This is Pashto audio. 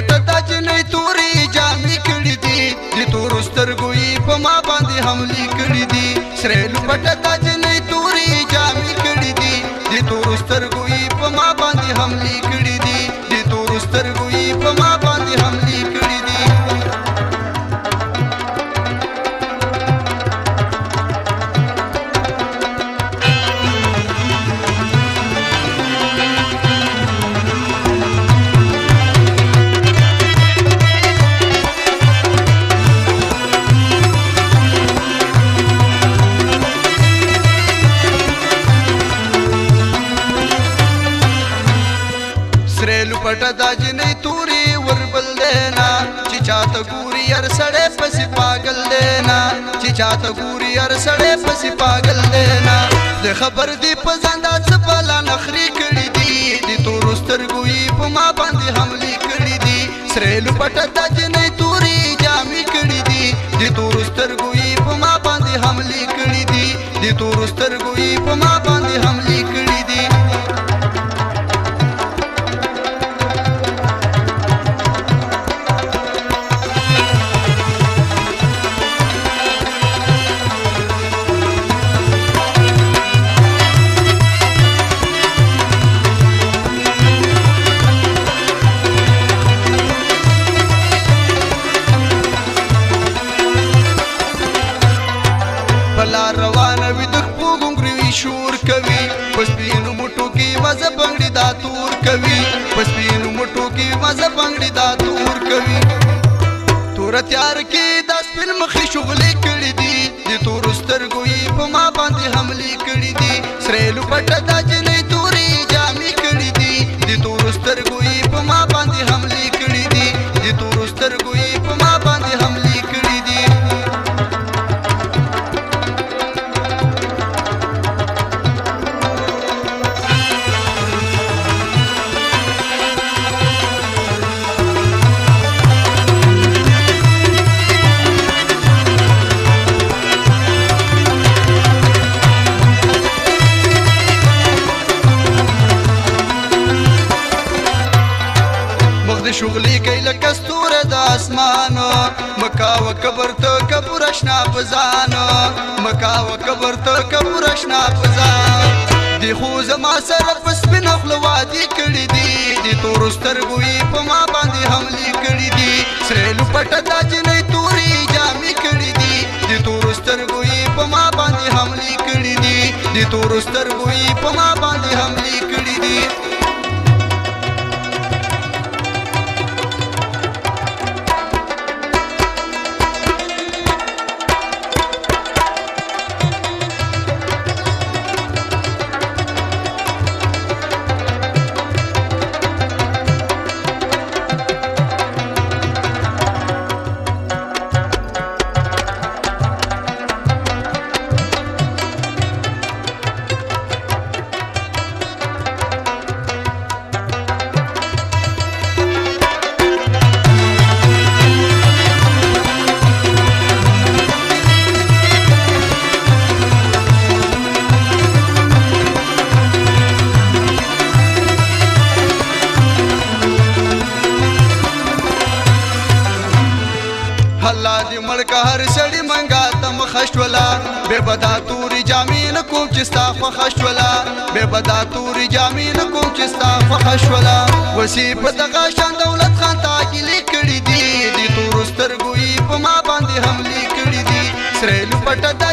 لپټه دا جنۍ تورې جامې کړي دي د تورو سترګو یې په ما باندې حملې کړي دي سرې لپټه دا جنۍ تورې جامې کړي دي د تورو سترګو یې په ما باندې حملې کړي دي د تورو سترګو یې په ما باندې حملې کړي دي لپټه دا جنۍ تورې وربل دینا چې چاته ګوري هر سړی پسې پاگل دینا چې چاته ګوري هر سړی پسې پاگل دینا د خبر دی په ځان دا څه بلا نخرې کړي دي د تورو سترګو یې په ما باندې حملې کړي دي سرې لپټه دا جنۍ تورې جامې کړي دي د تورو سترګو یې په ما باندې حملې کړي دي د تورو سترګو یې په ما باندې حملې کړي دي بلا روانه وي د خپو ګونګري شور کوي په سپینو مټو کې مزه بنګړي دا تور کوي په سپینو مټو کې مزه بنګړي دا تور کوي تور تیار کې د سپین مخې شغلې کړي دي د تور سترګو یې په ما باندې حملې کړي دي سرې لپټه دا جنۍ تورې جامې کړي دي د تور سترګو یې په ما باندې حملې کړي دي د تور سترګو یې په ما باندې حملې کړي دي شغلی کئی لکه ستوره د اسمانو مکاوه قبر ته کبور اشنا پزانو مکاوه قبر ته کبور اشنا پزان دی خو زما سره په سپینه خوله وعدې کړي دي د تورو سترګو یې په ما باندې حملې کړي دي سرې لپټه دا جنۍ تورې جامې کړي دي د تورو سترګو یې په ما باندې حملې کړي دي د تورو سترګو یې په ما باندې حملې کړي دي الله دې مړ که هر سړي منګا ته مخه شوله بې بدا تورې جامې نه کوم چې ستا خوښه شوله بې بدا تورې جامې نه کوم چې ستا خوښه شوله وسې په دغه شان دولت خان ته ګیلې کړي دي د تورو سترګو یې په ما باندې حملې کړي دي سرې لپټه دا